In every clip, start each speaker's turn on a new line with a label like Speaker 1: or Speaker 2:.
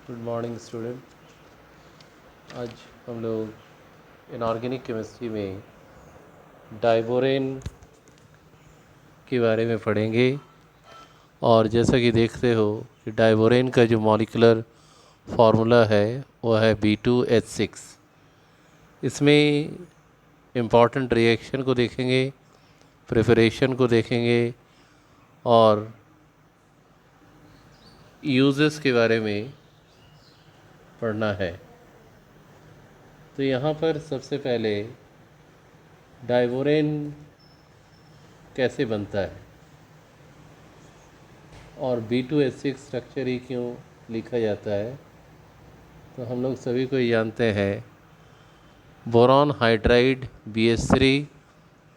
Speaker 1: Good morning student. आज हम लोग इनऑर्गेनिक केमिस्ट्री में डाइबोरेन के बारे में पढ़ेंगे। और जैसा कि देख रहे हो कि डाइबोरेन का जो मॉलिक्यूलर फार्मूला है वो है B2H6। इसमें इम्पॉर्टेंट रिएक्शन को देखेंगे, प्रिपरेशन को देखेंगे और यूजेस के बारे में पढ़ना है। तो यहाँ पर सबसे पहले डाइबोरेन कैसे बनता है और B2H6 स्ट्रक्चर ही क्यों लिखा जाता है, तो हम लोग सभी को जानते हैं बोरॉन हाइड्राइड BH3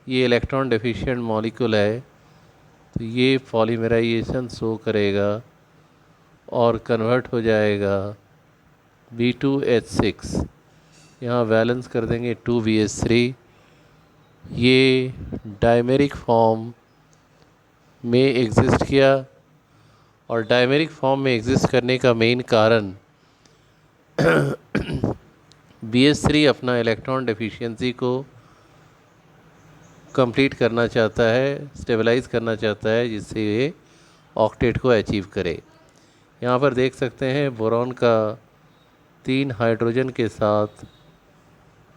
Speaker 1: ये इलेक्ट्रॉन डेफिशिएंट मॉलिक्यूल है। तो ये पॉलीमराइजेशन शो करेगा और कन्वर्ट हो जाएगा B2H6। यहाँ बैलेंस कर देंगे 2BH3। ये डायमेरिक फॉर्म में एग्जिस्ट किया और डायमेरिक फॉर्म में एग्जिस्ट करने का मेन कारण BH3 अपना इलेक्ट्रॉन डेफिशिएंसी को कंप्लीट करना चाहता है, स्टेबलाइज करना चाहता है, जिससे ये ऑक्टेट को अचीव करे। यहाँ पर देख सकते हैं बोरॉन का 3 हाइड्रोजन के साथ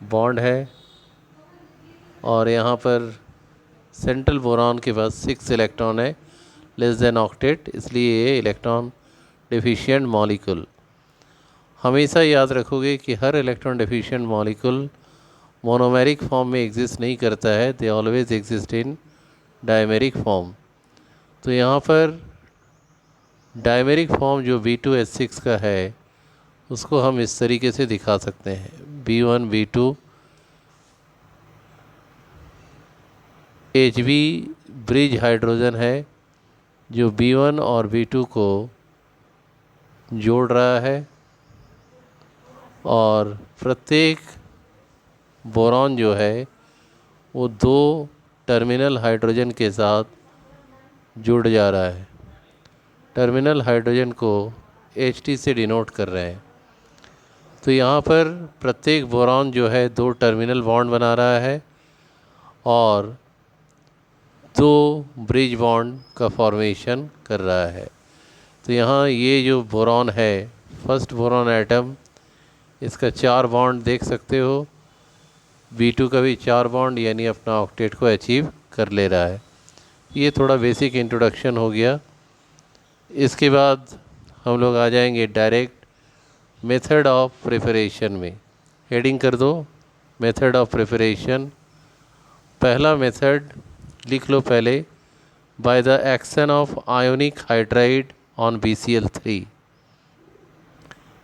Speaker 1: बॉन्ड है और यहाँ पर सेंट्रल बोरॉन के पास 6 इलेक्ट्रॉन है, लेस देन ऑक्टेट, इसलिए ये इलेक्ट्रॉन डेफिशिएंट मॉलिक्यूल। हमेशा याद रखोगे कि हर electron deficient molecule monomeric form में एग्जिस्ट नहीं करता है, they always exist in dimeric form. तो यहाँ पर डायमेरिक फॉर्म जो B2H6 का है उसको हम इस तरीके से दिखा सकते हैं। B1 B2 HB bridge hydrogen है जो B1 और B2 को जोड़ रहा है और प्रत्येक बोरॉन जो है वो 2 टर्मिनल हाइड्रोजन के साथ जुड़ जा रहा है। टर्मिनल हाइड्रोजन को HT से डिनोट कर रहे हैं। तो यहाँ पर प्रत्येक बोरॉन जो है 2 टर्मिनल बॉन्ड बना रहा है और 2 ब्रिज बॉन्ड का फॉर्मेशन कर रहा है। तो यहाँ ये जो बोरॉन है, फर्स्ट बोरॉन एटम, इसका 4 बॉन्ड देख सकते हो। B2 का भी 4 बॉन्ड, यानी अपना ऑक्टेट को अचीव कर ले रहा है। ये थोड़ा बेसिक इंट्रोडक्शन हो गया। इसके बाद हम लोग आ जाएंगे डायरेक्ट मेथड ऑफ प्रिपरेशन में। हेडिंग कर दो मेथड ऑफ प्रिपरेशन। पहला मेथड लिख लो पहले, by the action of ionic hydride on BCl3।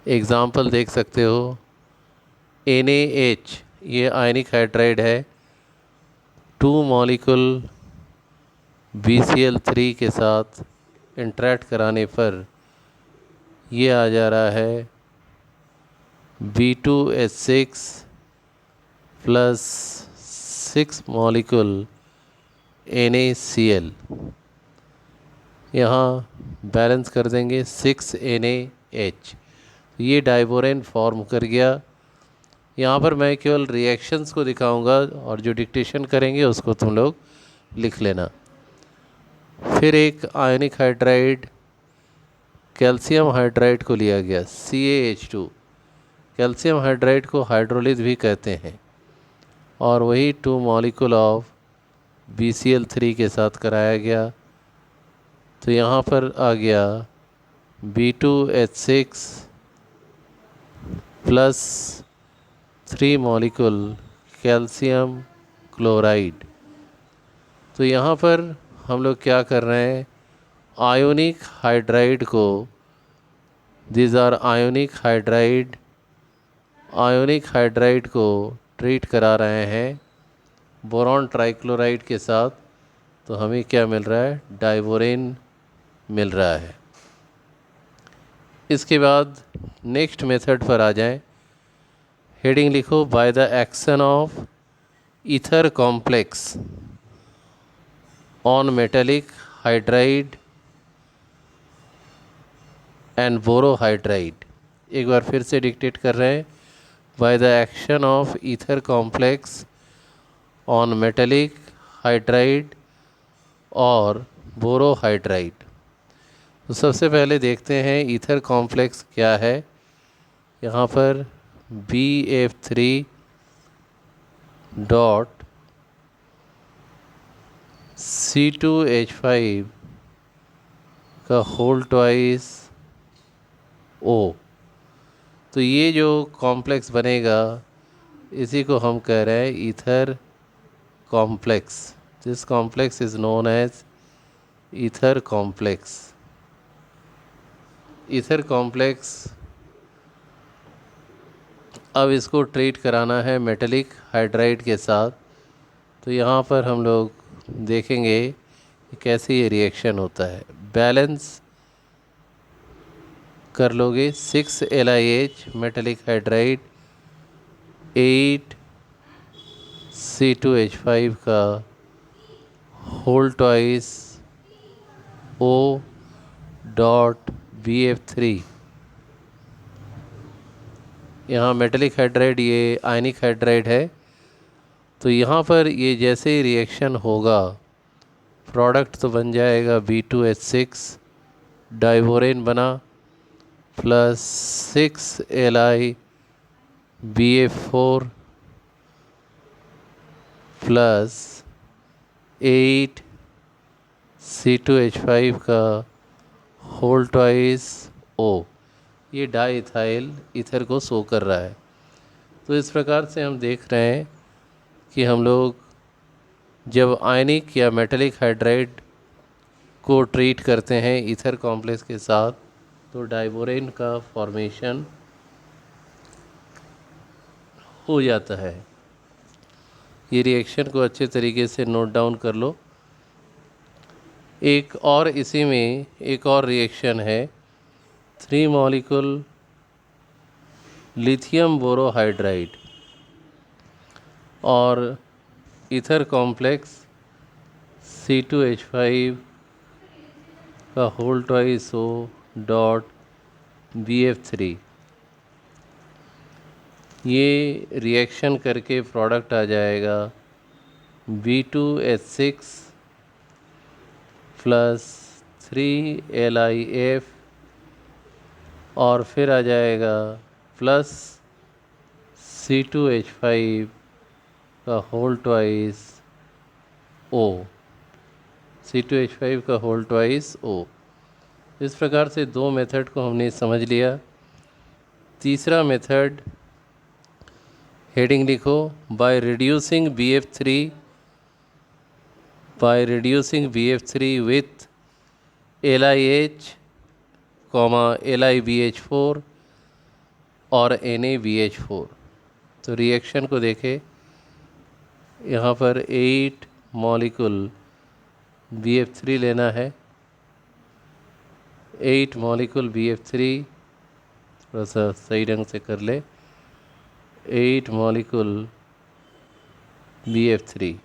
Speaker 1: Example देख सकते हो, NaH ये आयनिक हाइड्राइड है, 2 मॉलिक्यूल BCl3 के साथ इंटरेक्ट कराने पर ये आ जा रहा है B2H6 प्लस 6 मॉलिक्यूल NaCl। यहाँ बैलेंस कर देंगे 6NaH। ये डाइबोरेन फॉर्म कर गया। यहाँ पर मैं केवल रिएक्शंस को दिखाऊंगा और जो डिक्टेशन करेंगे उसको तुम लोग लिख लेना। फिर एक आयनिक हाइड्राइड कैल्शियम हाइड्राइड को लिया गया, CaH2। कैल्शियम हाइड्राइड को हाइड्रोलिस भी कहते हैं और वही 2 मॉलिक्यूल ऑफ BCl3 के साथ कराया गया। तो यहाँ पर आ गया B2H6 plus 3 molecule calcium chloride. तो यहाँ पर हम लोग क्या कर रहे हैं, आयोनिक हाइड्राइड को, दिस आर आयोनिक हाइड्राइड को ट्रीट करा रहे हैं बोरॉन ट्राइक्लोराइड के साथ। तो हमें क्या मिल रहा है, डाइबोरेन मिल रहा है। इसके बाद नेक्स्ट मेथड पर आ जाएं। हेडिंग लिखो, by the action of ether complex on metallic hydride and borohydride. एक बार फिर से डिक्टेट कर रहे हैं, by the action of ether complex on metallic hydride और बोरोहाइड्राइड। तो सबसे पहले देखते हैं ईथर कॉम्प्लेक्स क्या है। यहाँ पर BF3 डॉट C2H5 का होल ट्वाइस O। तो ये जो कॉम्प्लेक्स बनेगा इसी को हम कह रहे हैं ether complex. This complex is known as ether complex. Ether complex अब इसको ट्रीट कराना है मेटेलिक हाइड्राइड के साथ। तो यहाँ पर हम लोग देखेंगे कि कैसे ये रिएक्शन होता है। बैलेंस कर लोगे 6 LiH मेटेलिक हाइड्राइड 8 C2H5 का whole twice O dot BF3। यहाँ मेटेलिक हाइड्राइड ये आयनिक हाइड्राइड है। तो यहाँ पर ये जैसे ही रिएक्शन होगा प्रोडक्ट तो बन जाएगा B2H6 डाइवोरेन बना प्लस 6 LiBF4 प्लस 8 C2H5 का होल ट्वाइस O। ये डाईथाइल ईथर को शो कर रहा है। तो इस प्रकार से हम देख रहे हैं कि हम लोग जब आयनिक या मेटेलिक हाइड्राइड को ट्रीट करते हैं ईथर कॉम्प्लेक्स के साथ तो डाइवोरेन का फॉर्मेशन हो जाता है। ये रिएक्शन को अच्छे तरीके से नोट डाउन कर लो। एक और इसी में एक और रिएक्शन है 3 मॉलिक्यूल लिथियम बोरोहाइड्राइड और ईथर कॉम्प्लेक्स C2H5 का whole twice O dot BF3। ये रिएक्शन करके प्रोडक्ट आ जाएगा B2H6 प्लस 3 LiF और फिर आ जाएगा प्लस C2H5 का होल ट्वाइस O। C2H5 का होल ट्वाइस O। इस प्रकार से दो मेथड को हमने समझ लिया। तीसरा मेथड हेडिंग लिखो, by reducing BF3 with LiH, LiBH4 और NaBH4। तो रिएक्शन को देखें, यहाँ पर 8 मॉलिक्यूल BF3 लेना है। 8 मॉलिक्यूल BF3 थोड़ा सा सही ढंग से कर ले। 8 मॉलिक्यूल BF3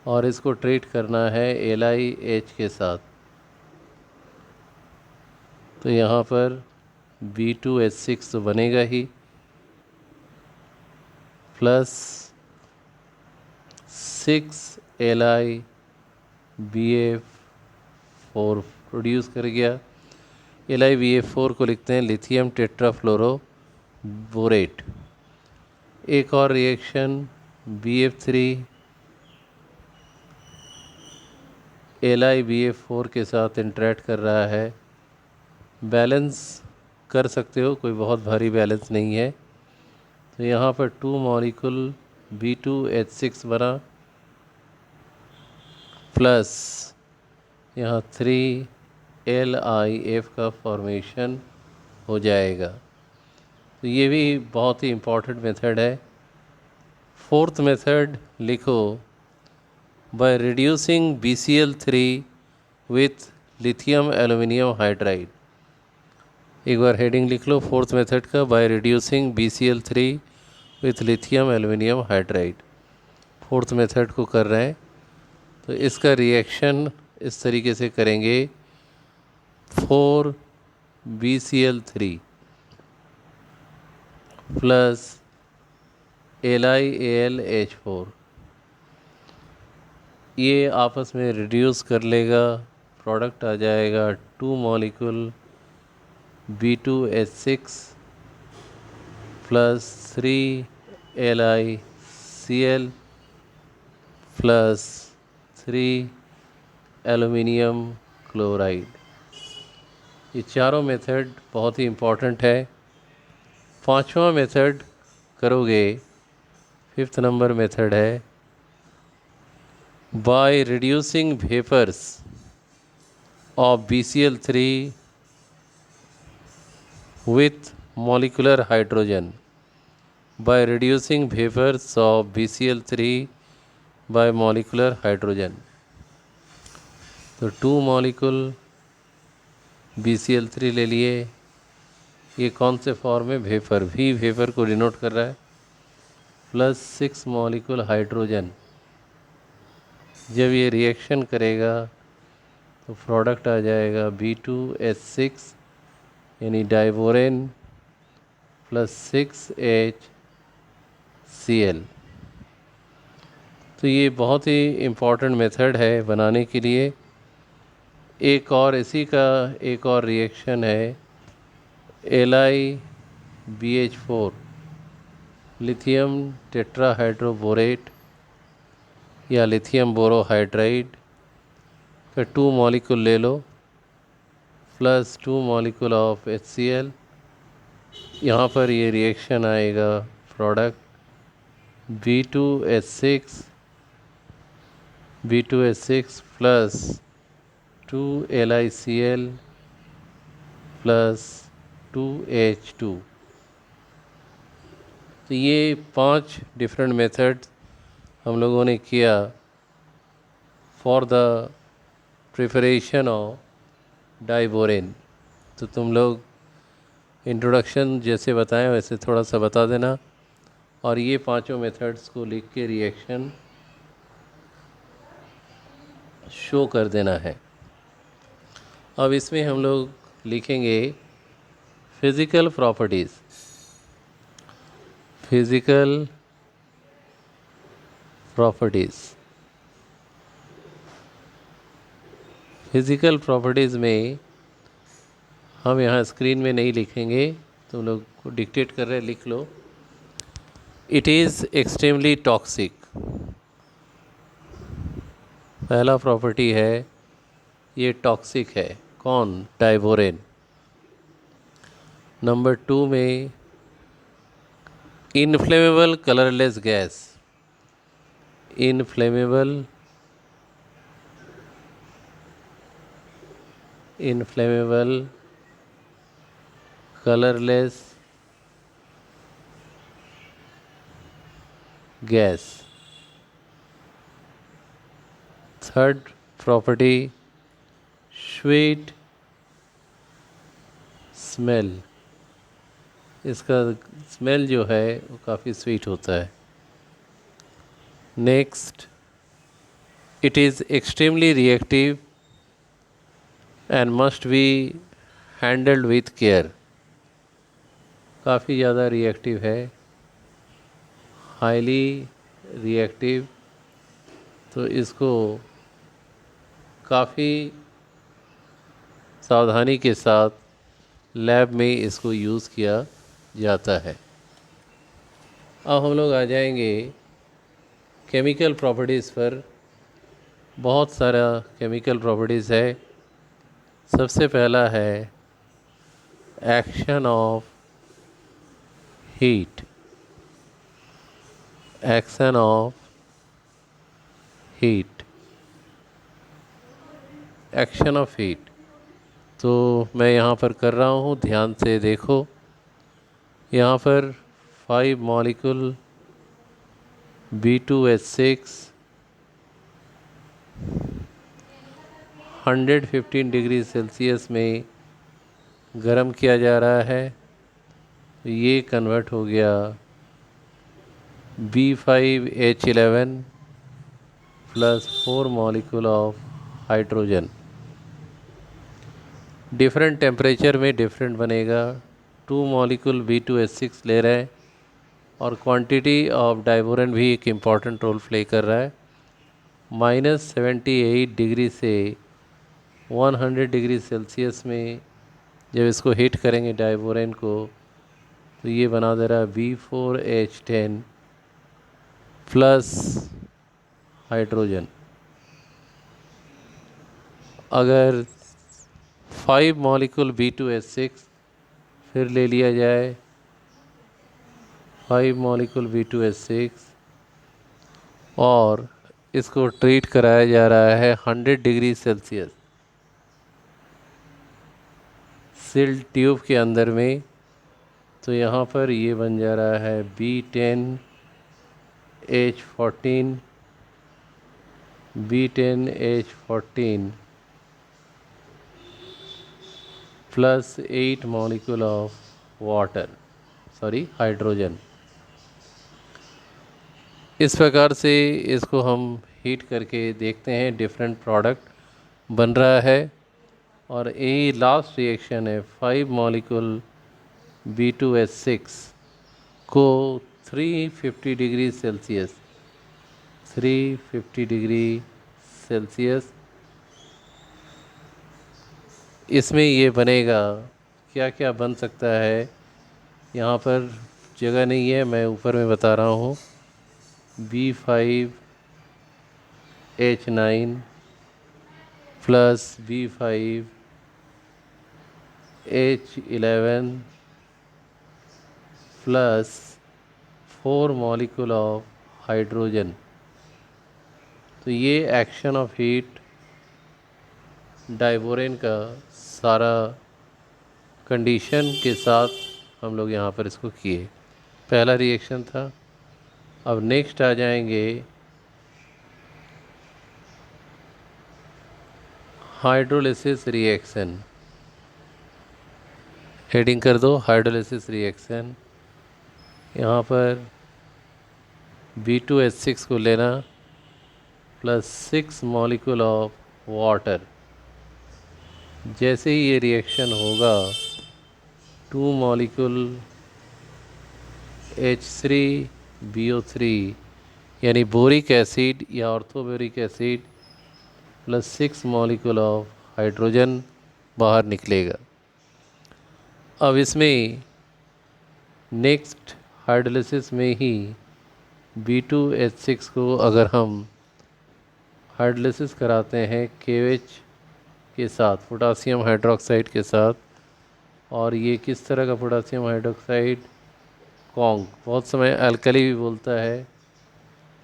Speaker 1: और इसको ट्रीट करना है LiH के साथ। तो यहाँ पर B2H6 तो बनेगा ही प्लस 6 LiBF4 प्रोड्यूस कर गया। LiBF4 को लिखते हैं लिथियम टेट्राफ्लोरो बोरेट। एक और रिएक्शन BF3 LiBF4 के साथ इंटरेक्ट कर रहा है। बैलेंस कर सकते हो, कोई बहुत भारी बैलेंस नहीं है। तो यहाँ पर 2 मॉलिक्यूल B2H6 बना प्लस यहाँ 3 LiF का फॉर्मेशन हो जाएगा। तो ये भी बहुत ही इम्पॉर्टेंट मेथड है। फोर्थ मेथड लिखो, by reducing BCl3 with lithium aluminium hydride. एक बार हेडिंग लिख लो फोर्थ मेथड का, by reducing BCl3 with lithium aluminium hydride. Fourth method को कर रहे हैं। तो इसका रिएक्शन इस तरीके से करेंगे 4BCl3 प्लस LiAlH4, ये आपस में रिड्यूस कर लेगा, प्रोडक्ट आ जाएगा 2 molecule B2H6 plus 3LiCl plus 3 aluminium chloride. ये चारों मेथड बहुत ही इम्पोर्टेंट है। पांचवा मेथड करोगे, 5th नंबर मेथड है by reducing vapours of BCl3 with molecular hydrogen, by reducing vapors of BCl3 by molecular hydrogen। तो 2 मॉलिक्यूल BCl3 ले लिए, ये कौन से फॉर्म में? वेपर, भी वेपर को डिनोट कर रहा है, प्लस 6 मॉलिक्यूल हाइड्रोजन। जब ये रिएक्शन करेगा तो प्रोडक्ट आ जाएगा B2H6 यानी डाइबोरेन प्लस 6HCl। तो ये बहुत ही इम्पॉर्टेंट मेथड है बनाने के लिए। एक और इसी का एक और रिएक्शन है LiBH4, लिथियम टेट्राहाइड्रोबोरेट या लिथियम बोरोहाइड्राइड का 2 मॉलिक्यूल ले लो, प्लस 2 मॉलिक्यूल ऑफ HCl। यहाँ पर ये रिएक्शन आएगा, product B2H6 plus 2 LiCl plus 2H2। तो ये 5 डिफरेंट मेथड्स हम लोगों ने किया for the preparation of diborane. तो तुम लोग इंट्रोडक्शन जैसे बताएं वैसे थोड़ा सा बता देना, और ये पांचों मेथड्स को लिख के रिएक्शन शो कर देना है। अब इसमें हम लोग लिखेंगे physical properties. Physical properties, physical properties में हम यहाँ स्क्रीन में नहीं लिखेंगे, तुम लोग को डिक्टेट कर रहे, लिख लो। इट इज़ एक्सट्रीमली टॉक्सिक, पहला प्रॉपर्टी है ये टॉक्सिक है। कौन? डाइबोरेन। नंबर 2 में inflammable colourless gas, inflammable colourless gas. Third property sweet smell, इसका स्मेल जो है वो काफ़ी स्वीट होता है। Next, it is extremely reactive and must be handled with care, काफ़ी ज़्यादा रिएक्टिव है, हाईली रिएक्टिव, तो इसको काफ़ी सावधानी के साथ लैब में इसको यूज़ किया जाता है। अब हम लोग आ जाएंगे केमिकल प्रॉपर्टीज़ पर। बहुत सारा केमिकल प्रॉपर्टीज़ है। सबसे पहला है action of heat, action of heat, action of heat. तो मैं यहाँ पर कर रहा हूँ, ध्यान से देखो। यहाँ पर 5 मॉलिक्यूल B2H6 115 डिग्री सेल्सियस में गर्म किया जा रहा है, तो ये कन्वर्ट हो गया B5H11 plus 4 molecule of hydrogen. Different temperature में डिफरेंट बनेगा। 2 मॉलिक्यूल B2H6 ले रहे हैं, और क्वांटिटी ऑफ डाइबोरेन भी एक इम्पॉर्टेंट रोल प्ले कर रहा है। -78 डिग्री से 100 डिग्री सेल्सियस में जब इसको हीट करेंगे डाइबोरेन को, तो ये बना दे रहा है B4H10 प्लस हाइड्रोजन। अगर 5 मॉलिक्यूल B2H6 फिर ले लिया जाए, 5 मॉलिक्यूल B2H6 और इसको ट्रीट कराया जा रहा है 100 डिग्री सेल्सियस सील्ड ट्यूब के अंदर में। तो यहाँ पर ये बन जा रहा है B10H14 plus 8 molecule of hydrogen. इस प्रकार से इसको हम हीट करके देखते हैं, डिफरेंट प्रोडक्ट बन रहा है। और ये लास्ट रिएक्शन है, 5 मॉलिक्यूल B2H6 को 350 डिग्री सेल्सियस इसमें ये बनेगा। क्या क्या बन सकता है, यहाँ पर जगह नहीं है, मैं ऊपर में बता रहा हूँ। B5H9 plus B5H11 plus 4 molecule of hydrogen. तो ये एक्शन ऑफ हीट डाइबोरेन का सारा कंडीशन के साथ हम लोग यहाँ पर इसको किए। पहला रिएक्शन था। अब नेक्स्ट आ जाएंगे हाइड्रोलिसिस रिएक्शन। हेडिंग कर दो हाइड्रोलिसिस रिएक्शन। यहाँ पर B2H6 को लेना प्लस 6 मॉलिक्यूल ऑफ वाटर। जैसे ही ये रिएक्शन होगा 2 मॉलिक्यूल H3BO3 यानी बोरिक एसिड या orthoboric acid plus 6 molecule of hydrogen बाहर निकलेगा। अब इसमें नेक्स्ट हाइड्रोलिसिस में ही B2H6 को अगर हम हाइड्रोलिसिस कराते हैं KOH के साथ, पोटासियम हाइड्रोक्साइड के साथ, और ये किस तरह का पोटासियम हाइड्रोक्साइड, कॉन्ग, बहुत समय अल्कली भी बोलता है,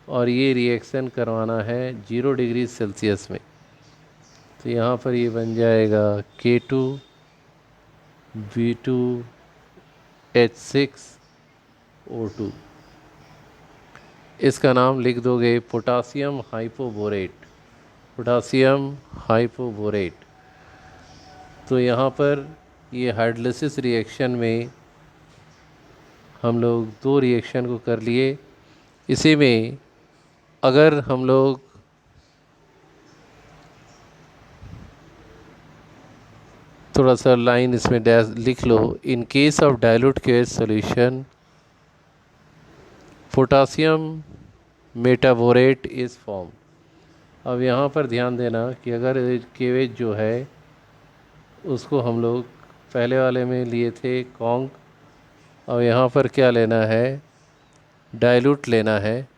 Speaker 1: और ये रिएक्शन करवाना है 0 डिग्री सेल्सियस में। तो यहाँ पर ये बन जाएगा K2B2H6O2। इसका नाम लिख दोगे पोटासियम हाइपोबोरेट। तो यहाँ पर ये हाइड्रोलिसिस रिएक्शन में हम लोग 2 रिएक्शन को कर लिए। इसी में अगर हम लोग थोड़ा सा लाइन इसमें डैश लिख लो, in case of dilute KOH solution potassium metaborate is form. अब यहाँ पर ध्यान देना कि अगर KOH जो है उसको हम लोग पहले वाले में लिए थे कॉन्ग, और यहाँ पर क्या लेना है, डाइल्यूट लेना है।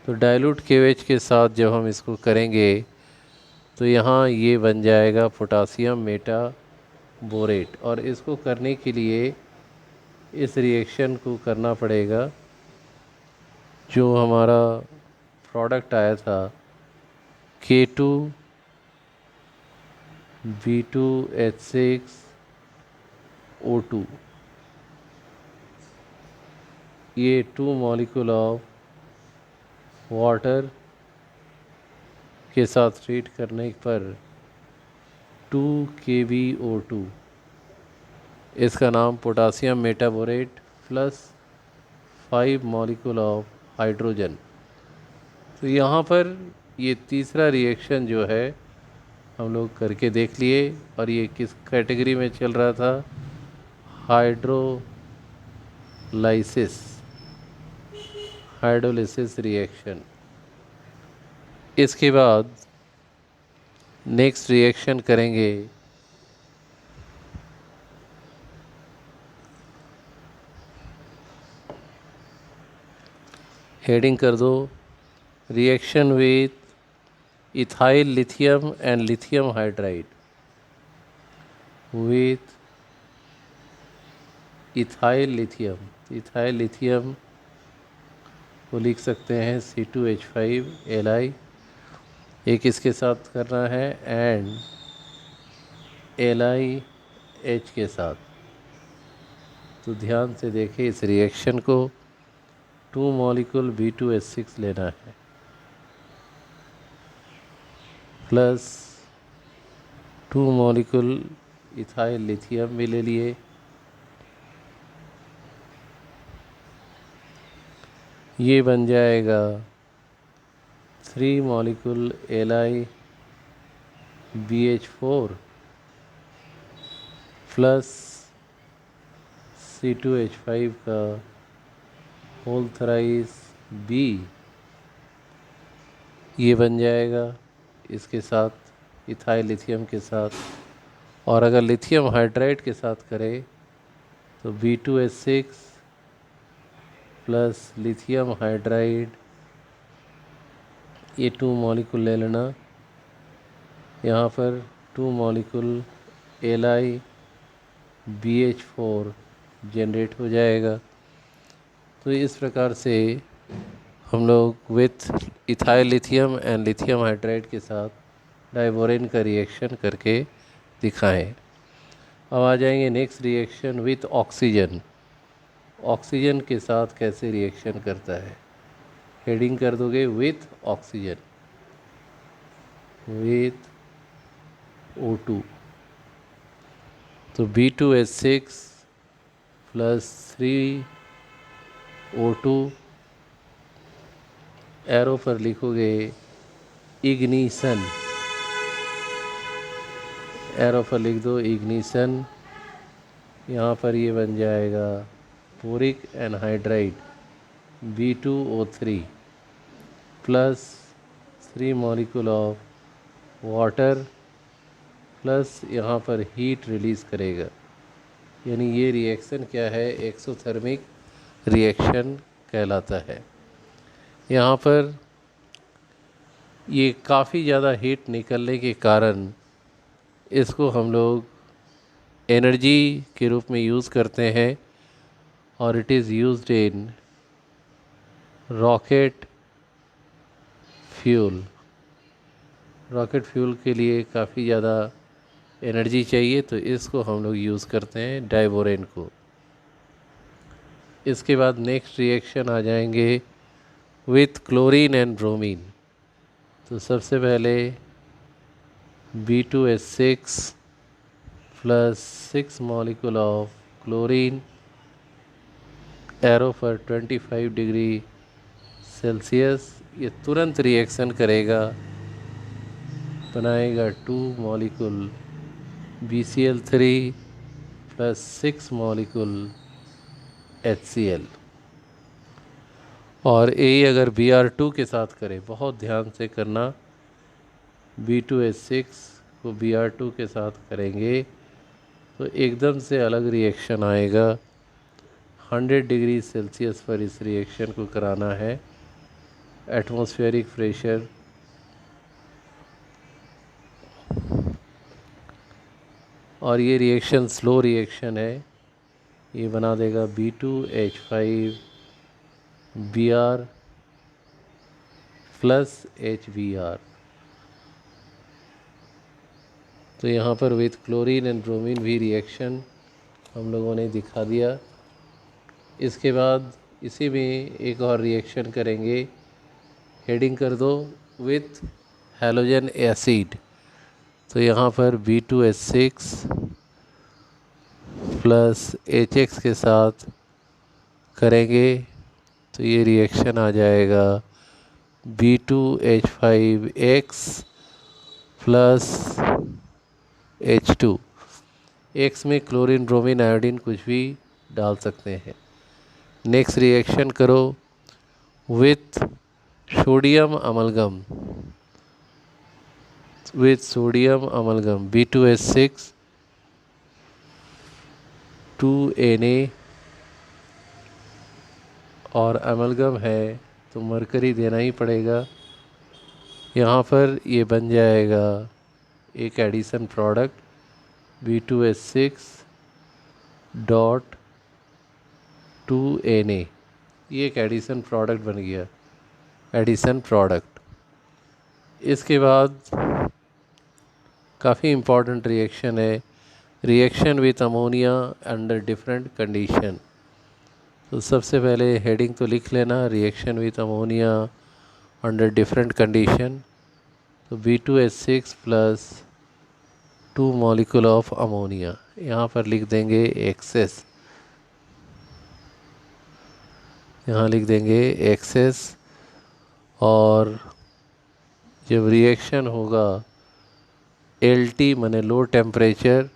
Speaker 1: तो डाइल्यूट KOH के साथ जब हम इसको करेंगे तो यहाँ ये बन जाएगा पोटासियम मेटाबोरेट। और इसको करने के लिए इस रिएक्शन को करना पड़ेगा, जो हमारा प्रोडक्ट आया था K2B2H6O2, ये 2 मॉलिक्यूल ऑफ वाटर के साथ ट्रीट करने पर 2 KbO2, इसका नाम potassium metaborate plus 5 molecule of hydrogen. तो यहाँ पर ये तीसरा रिएक्शन जो है हम लोग करके देख लिए, और ये किस कैटेगरी में चल रहा था, लाइसिस हाइड्रोलिसिस रिएक्शन। इसके बाद नेक्स्ट रिएक्शन करेंगे हेडिंग कर दो, reaction with ethyl lithium and lithium hydride. With ethyl lithium को लिख सकते हैं C2H5Li, एक इसके साथ करना है एंड LiH के साथ। तो ध्यान से देखें इस रिएक्शन को, 2 मॉलिक्यूल B2H6 लेना है प्लस 2 मॉलिक्यूल इथाइल लिथियम भी ले लिए, ये बन जाएगा 3 मॉलिक्यूल LiBH4 प्लस C2H5 का होल थराइस B, ये बन जाएगा इसके साथ इथाइल लिथियम के साथ। और अगर लिथियम हाइड्राइड के साथ करें तो B2H6 प्लस लिथियम हाइड्राइड, ये 2 मॉलिक्यूल ले लेना, यहाँ पर 2 मॉलिक्यूल LiBH4 जनरेट हो जाएगा। तो इस प्रकार से हम लोग with ethyl lithium and lithium hydride के साथ डाइबोरेन का रिएक्शन करके दिखाएं। अब आ जाएंगे next reaction with oxygen. Oxygen के साथ कैसे रिएक्शन करता है, हेडिंग कर दोगे विथ ऑक्सीजन, विथ O2। तो B2H6 प्लस 3O2, एरो पर लिखोगे इग्निशन, एरो पर लिख दो इग्निशन, यहाँ पर ये बन जाएगा boric anhydride B2O3 plus 3 molecule of water plus यहाँ पर हीट रिलीज़ करेगा। यानी ये रिएक्शन क्या है, एक्सोथर्मिक रिएक्शन कहलाता है। यहाँ पर ये काफ़ी ज़्यादा हीट निकलने के कारण इसको हम लोग एनर्जी के रूप में यूज़ करते हैं और it is used in rocket fuel. Rocket fuel के लिए काफ़ी ज़्यादा एनर्जी चाहिए, तो इसको हम लोग यूज़ करते हैं डाइबोरेन को। इसके बाद नेक्स्ट रिएक्शन आ जाएंगे विथ क्लोरीन एंड ब्रोमीन। तो सबसे पहले B2H6 plus 6 molecule of chlorine, arrow पर 25 डिग्री सेल्सियस, ये तुरंत रिएक्शन करेगा, बनाएगा 2 molecule BCl3 plus 6 molecule HCl। और यही अगर Br2 के साथ करें, बहुत ध्यान से करना, B2H6 को Br2 के साथ करेंगे तो एकदम से अलग रिएक्शन आएगा। 100 डिग्री सेल्सियस पर इस रिएक्शन को कराना है, एटमॉस्फेरिक प्रेशर और ये रिएक्शन स्लो रिएक्शन है, ये बना देगा B2H5Br प्लस HBr। तो यहाँ पर विथ क्लोरीन एंड ब्रोमीन भी रिएक्शन हम लोगों ने दिखा दिया। इसके बाद इसी में एक और रिएक्शन करेंगे, हेडिंग कर दो विथ हैलोजन एसिड। तो यहाँ पर B2H6 प्लस HX के साथ करेंगे तो ये रिएक्शन आ जाएगा B2H5X प्लस H2। X में क्लोरीन ब्रोमीन आयोडीन कुछ भी डाल सकते हैं। नेक्स्ट रिएक्शन करो with sodium amalgam, B2H6 2Na, और अमलगम है तो मरकरी देना ही पड़ेगा। यहाँ पर ये बन जाएगा एक addition product B2H6 dot 2Na, ये एक एडिशन प्रोडक्ट बन गया, एडिशन प्रोडक्ट। इसके बाद काफ़ी इम्पॉर्टेंट रिएक्शन है, reaction with ammonia under different condition. तो सबसे पहले हेडिंग तो लिख लेना, reaction with ammonia under different condition. तो B2H6 plus 2 molecule of ammonia, यहाँ पर लिख देंगे एक्सेस, यहाँ लिख देंगे एक्सेस। और जब रिएक्शन होगा LT माने लो टेम्परेचर,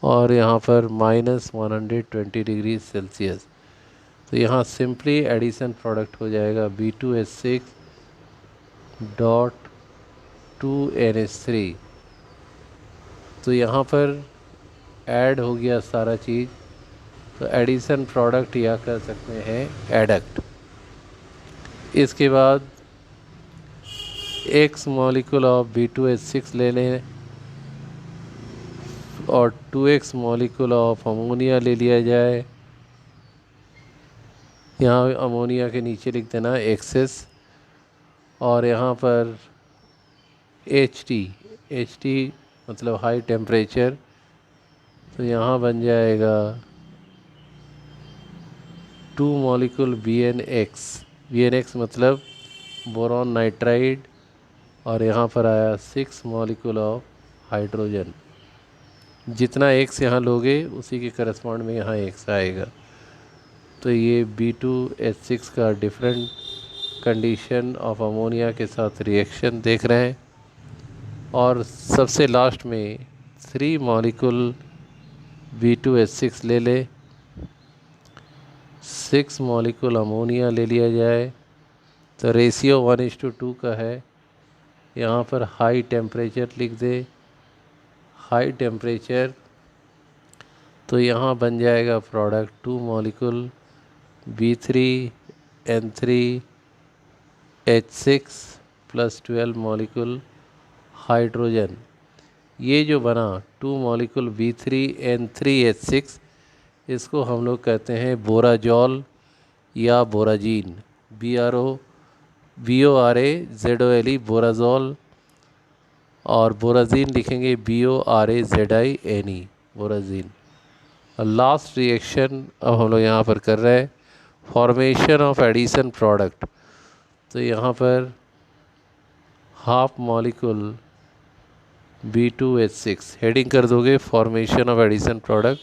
Speaker 1: और यहाँ पर -120 डिग्री सेल्सियस, तो यहाँ सिंपली एडिशन प्रोडक्ट हो जाएगा B2H6 डॉट 2NH3। तो यहाँ पर ऐड हो गया सारा चीज़, तो एडिशन प्रोडक्ट या कह सकते हैं एडक्ट। इसके बाद X मॉलिक्यूल ऑफ B2H6 ले लें और 2X मॉलिक्यूल ऑफ अमोनिया ले लिया जाए। यहाँ अमोनिया के नीचे लिख देना एक्सेस, और यहाँ पर HT मतलब हाई टेम्परेचर, तो यहाँ बन जाएगा 2 मॉलिक्यूल BNX मतलब बोरॉन नाइट्राइड, और यहाँ पर आया 6 मॉलिक्यूल ऑफ हाइड्रोजन। जितना एक्स यहाँ लोगे उसी के करस्पॉन्ड में यहाँ एक्स आएगा। तो ये B2H6 का डिफरेंट कंडीशन ऑफ अमोनिया के साथ रिएक्शन देख रहे हैं। और सबसे लास्ट में 3 मॉलिक्यूल B2H6 ले ले, 6 मॉलिक्यूल अमोनिया ले लिया जाए। तो रेशियो 1:2 का है। यहाँ पर हाई टेम्परेचर लिख दे, हाई टेम्परेचर, तो यहाँ बन जाएगा product 2 molecule B3N3H6 plus 12 molecule hydrogen. ये जो बना 2 मॉलिक्यूल B3N3H6, इसको हम लोग कहते हैं बोराजॉल या बोराजीन, BORAZOLE बोराजॉल, और बोराजीन लिखेंगे BORAZINE बोराजीन। और लास्ट रिएक्शन अब हम लोग यहाँ पर कर रहे हैं फॉर्मेशन ऑफ एडिशन प्रोडक्ट। तो यहाँ पर हाफ मॉलिक्यूल B2H6 हेडिंग कर दोगे फॉर्मेशन ऑफ एडिशन प्रोडक्ट,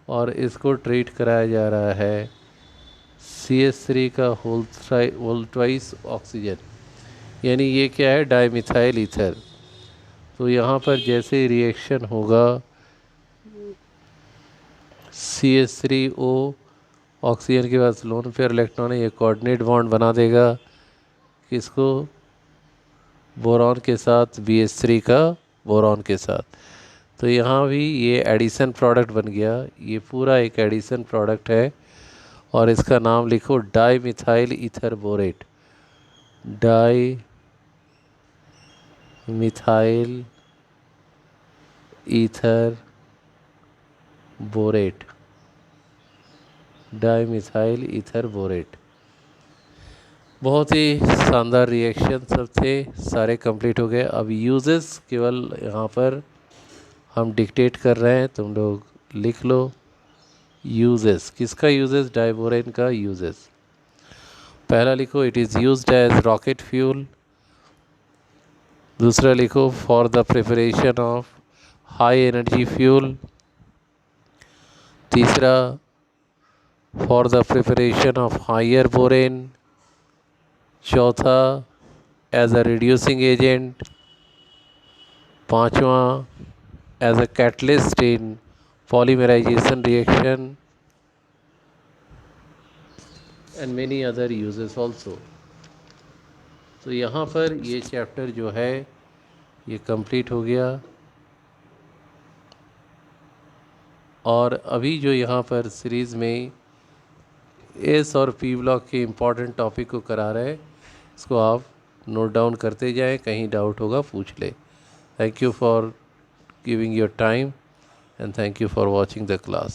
Speaker 1: और इसको ट्रीट कराया जा रहा है CH3 का होल ट्वाइस ऑक्सीजन, यानी ये क्या है, डाइमिथाइल ईथर। तो यहाँ पर जैसे रिएक्शन होगा CH3O ऑक्सीजन के पास लोन पेयर इलेक्ट्रॉन है, ये कोऑर्डिनेट बॉन्ड बना देगा किसको, बोरॉन के साथ, BH3 का बोरॉन के साथ। तो यहाँ भी ये एडिशन प्रोडक्ट बन गया, ये पूरा एक एडिशन प्रोडक्ट है। और इसका नाम लिखो dimethyl ether borate, dimethyl ether borate, dimethyl ether borate. बहुत ही शानदार रिएक्शन सब थे, सारे कंप्लीट हो गए। अब यूजेस केवल यहाँ पर हम डिक्टेट कर रहे हैं, तुम लोग लिख लो। यूजेस, किसका यूजेस, डाइबोरेन का यूजेस। पहला लिखो it is used as rocket fuel. दूसरा लिखो for the preparation of high energy fuel. तीसरा for the preparation of higher borane. चौथा एज अ रिड्यूसिंग एजेंट। पांचवा as a catalyst in polymerisation reaction. and many other uses also. तो यहाँ पर ये chapter जो है ये कंप्लीट हो गया। और अभी जो यहाँ पर सीरीज़ में एस और पी ब्लॉक के इम्पॉर्टेंट टॉपिक को करा रहे हैं, इसको आप नोट डाउन करते जाएं, कहीं डाउट होगा पूछ ले। Thank you for giving your time and thank you for watching the class.